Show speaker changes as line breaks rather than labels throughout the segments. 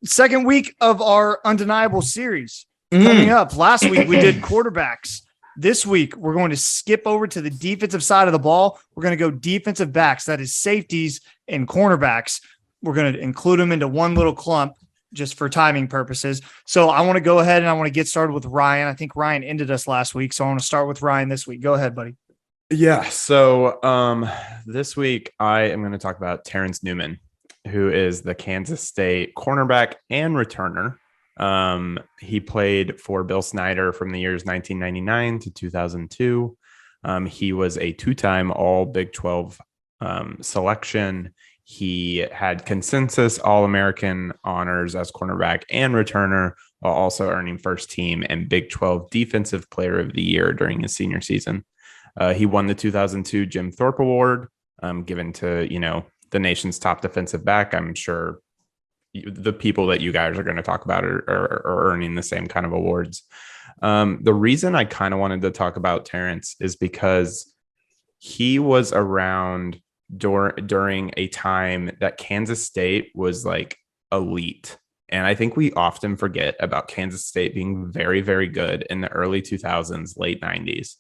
second week of our undeniable series coming up. Last week we did quarterbacks. This week we're going to skip over to the defensive side of the ball. We're going to go defensive backs, that is safeties and cornerbacks. We're going to include them into one little clump just for timing purposes. So I want to go ahead and I want to get started with Ryan. I think Ryan ended us last week, so I want to start with Ryan this week. Go ahead, buddy.
Yeah. So this week I am going to talk about Terrence Newman, who is the Kansas State cornerback and returner. He played for Bill Snyder from the years 1999 to 2002. He was a two-time All Big 12 selection. He had consensus All-American honors as cornerback and returner, while also earning first team and Big 12 Defensive Player of the Year during his senior season. He won the 2002 Jim Thorpe Award, given to, the nation's top defensive back. I'm sure the people that you guys are going to talk about are earning the same kind of awards. The reason I kind of wanted to talk about Terrence is because he was around during a time that Kansas State was like elite. And I think we often forget about Kansas State being very, very good in the early 2000s, late 90s.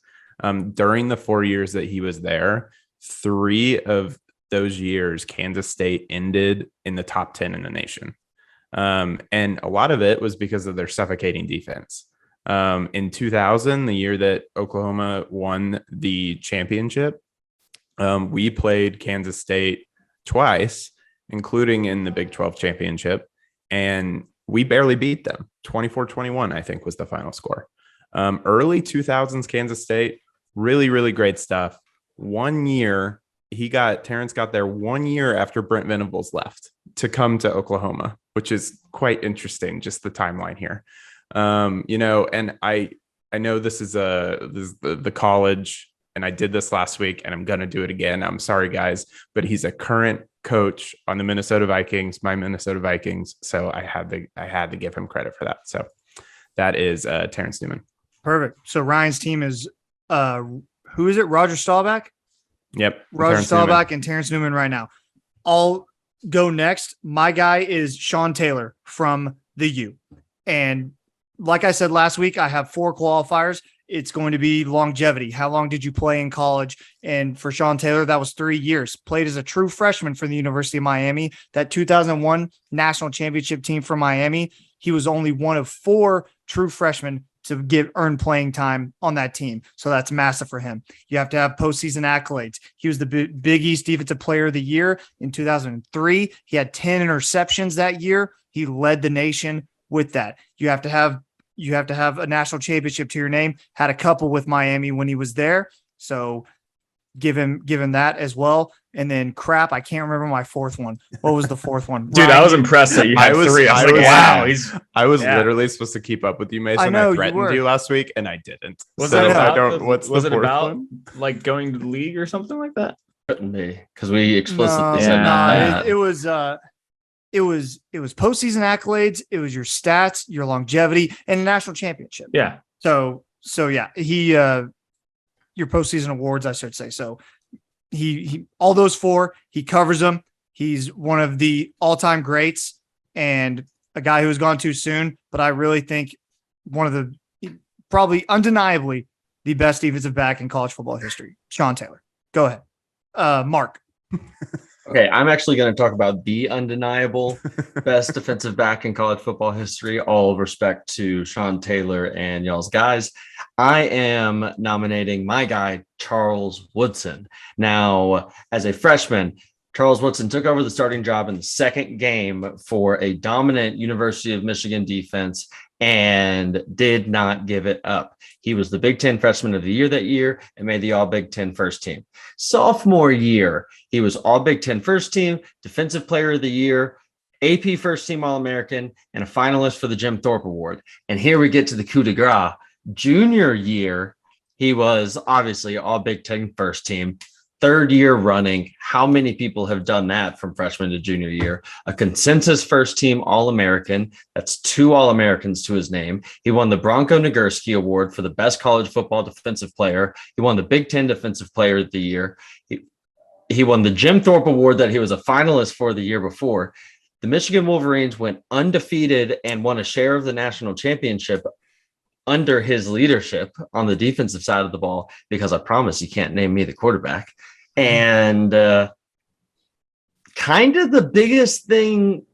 During the 4 years that he was there, 3 of those years, Kansas State ended in the top 10 in the nation. And a lot of it was because of their suffocating defense. In 2000, the year that Oklahoma won the championship, we played Kansas State twice, including in the Big 12 championship, and we barely beat them. 24-21, I think, was the final score. Early 2000s Kansas State, really, really great stuff. 1 year, Terrence got there 1 year after Brent Venables left to come to Oklahoma, which is quite interesting, just the timeline here. And I know this is the college, and I did this last week, and I'm going to do it again. I'm sorry, guys, but he's a current coach on the Minnesota Vikings, my Minnesota Vikings. So I had to give him credit for that. So that is Terrence Newman.
Perfect. So Ryan's team is who is it? Roger Staubach?
Yep.
Roger Staubach and Terrence Newman right now. I'll go next. My guy is Sean Taylor from the U. And like I said last week, I have 4 qualifiers. It's going to be longevity. How long did you play in college? And for Sean Taylor, that was 3 years. Played as a true freshman for the University of Miami. That 2001 national championship team for Miami, he was only one of 4 true freshmen to earn playing time on that team. So that's massive for him. You have to have postseason accolades. He was the Big East Defensive Player of the Year in 2003. He had 10 interceptions that year. He led the nation with that. You have to have a national championship to your name. Had a couple with Miami when he was there. So give him that as well. And then I can't remember my 4th one. What was the 4th one?
Dude, I was impressed that you had 3. I was like, wow.
I was literally supposed to keep up with you, Mason. I threatened you last week, and I didn't.
Was it about like going to the league or something like that?
Couldn't be, because we explicitly said that.
It was postseason accolades. It was your stats, your longevity, and a national championship.
Yeah.
So yeah, your postseason awards, I should say. So he all those 4, he covers them. He's one of the all-time greats and a guy who was gone too soon, but I really think one of the probably undeniably the best defensive back in college football history, Sean Taylor. Go ahead. Mark.
Okay, I'm actually going to talk about the undeniable best defensive back in college football history. All respect to Sean Taylor and y'all's guys. I am nominating my guy, Charles Woodson. Now, as a freshman, Charles Woodson took over the starting job in the second game for a dominant University of Michigan defense and did not give it up. He was the Big Ten Freshman of the Year that year and made the All Big Ten first team. Sophomore year, he was All Big Ten first team, Defensive Player of the Year, AP first team All-American, and a finalist for the Jim Thorpe Award. And here we get to the coup de grace. Junior year, he was obviously All Big Ten first team, 3rd year running. How many people have done that from freshman to junior year? A consensus first team All-American. That's 2 All-Americans to his name. He won the Bronco Nagurski Award for the best college football defensive player. He won the Big Ten Defensive Player of the Year. He won the Jim Thorpe Award that he was a finalist for the year before. The Michigan Wolverines went undefeated and won a share of the national championship under his leadership on the defensive side of the ball, because I promise you can't name me the quarterback. And kind of the biggest thing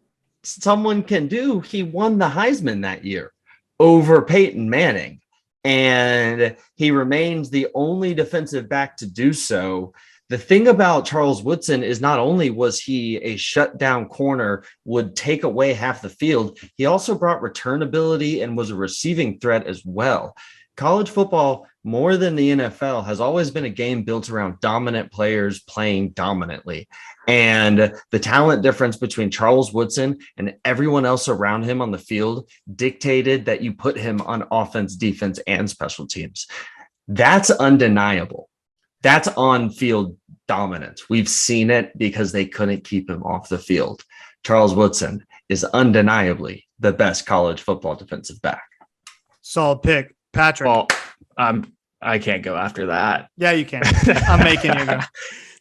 someone can do, he won the Heisman that year over Peyton Manning. And he remains the only defensive back to do so. The thing about Charles Woodson is not only was he a shutdown corner, would take away half the field, he also brought return ability and was a receiving threat as well. College football, more than the NFL, has always been a game built around dominant players playing dominantly. And the talent difference between Charles Woodson and everyone else around him on the field dictated that you put him on offense, defense, and special teams. That's undeniable. That's on-field dominance. We've seen it because they couldn't keep him off the field. Charles Woodson is undeniably the best college football defensive back.
Solid pick. Patrick.
Well, I can't go after that.
Yeah, you can. I'm making you go.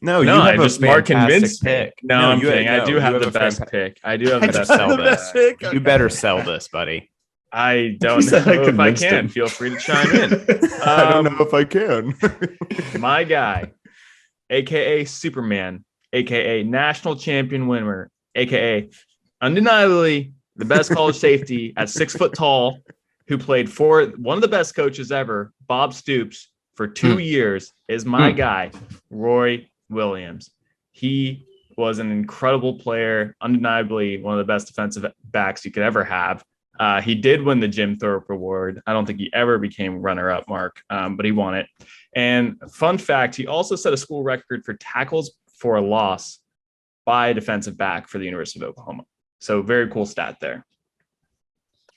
No, you have
just
a
Mark
fantastic
convinced
pick.
No, I'm kidding. I do have the best pick. I do have the best
sell
pick.
this.
pick.
You better sell this, buddy.
I don't
said
know
I
if I
convinced
can.
him.
Feel free to chime in.
I don't know if I can.
My guy, aka Superman, aka national champion winner, aka undeniably the best college safety at 6 foot tall, who played for one of the best coaches ever, Bob Stoops, for 2 years, is my guy, Roy Williams. He was an incredible player, undeniably one of the best defensive backs you could ever have. He did win the Jim Thorpe Award. I don't think he ever became runner-up, Mark, but he won it. And fun fact, he also set a school record for tackles for a loss by a defensive back for the University of Oklahoma. So very cool stat there.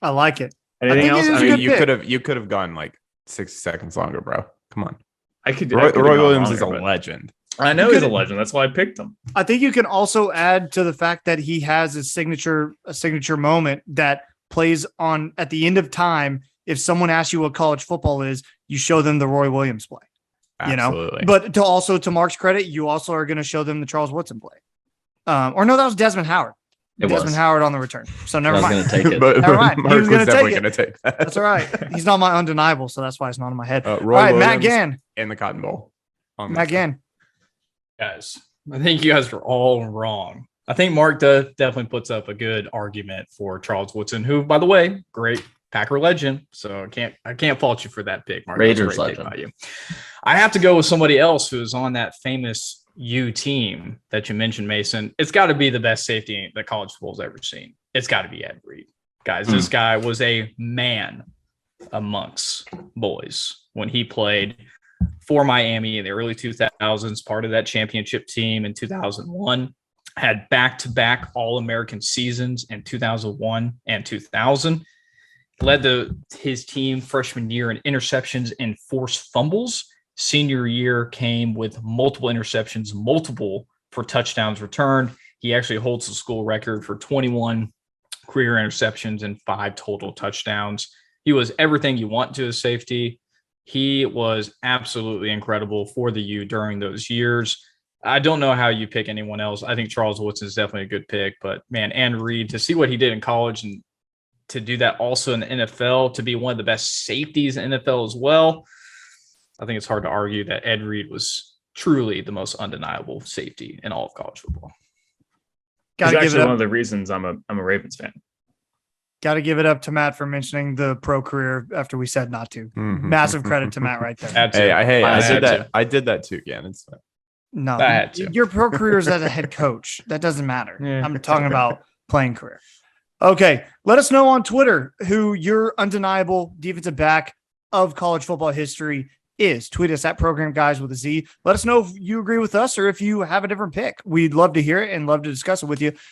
I like it.
Anything else?
it is a
I mean,
good
you could have gone like 60 seconds longer, bro. Come on.
I could.
Roy Williams is a
longer,
legend.
I know he's a legend. That's why I picked him.
I think you can also add to the fact that he has a signature moment that plays on at the end of time. If someone asks you what college football is, you show them the Roy Williams play.
Absolutely.
You know, but to Mark's credit, you also are going to show them the Charles Woodson play. Or no, that was Desmond Howard. Desmond Howard on the return. So never mind.
I was going to take it.
But
Never mind.
Mark
He was gonna
definitely
take it.
going to take that.
That's all right. He's not my undeniable, so that's why it's not in my head.
Roy
All right,
Williams
Matt Gann.
in the Cotton Bowl.
Matt Gann.
Guys, I think you guys are all wrong. I think Mark definitely puts up a good argument for Charles Woodson, who, by the way, great Packer legend. So I can't fault you for that pick, Mark.
Raiders
That's a great pick
legend.
by you. I have to go with somebody else who's on that famous U team that you mentioned, Mason. It's got to be the best safety that college football's ever seen. It's got to be Ed Reed. Guys, this guy was a man amongst boys when he played for Miami in the early 2000s, part of that championship team in 2001, had back-to-back All-American seasons in 2001 and 2000, led his team freshman year in interceptions and forced fumbles. Senior year came with multiple interceptions, multiple for touchdowns returned. He actually holds the school record for 21 career interceptions and 5 total touchdowns. He was everything you want to a safety. He was absolutely incredible for the U during those years. I don't know how you pick anyone else. I think Charles Woodson is definitely a good pick, but man, and Reed, to see what he did in college and to do that also in the NFL, to be one of the best safeties in the NFL as well, I think it's hard to argue that Ed Reed was truly the most undeniable safety in all of college football.
He's
Gotta give
actually
it
one
up.
of the reasons I'm a Ravens fan.
Got to give it up to Matt for mentioning the pro career after we said not to. Massive credit to Matt right there.
I did that too, Gannon. So.
No,
I had to.
your pro career is as a head coach. That doesn't matter.
Yeah.
I'm talking about playing career. Okay. Let us know on Twitter who your undeniable defensive back of college football history is. Tweet us at Program Guys with a Z. Let us know if you agree with us or if you have a different pick. We'd love to hear it and love to discuss it with you.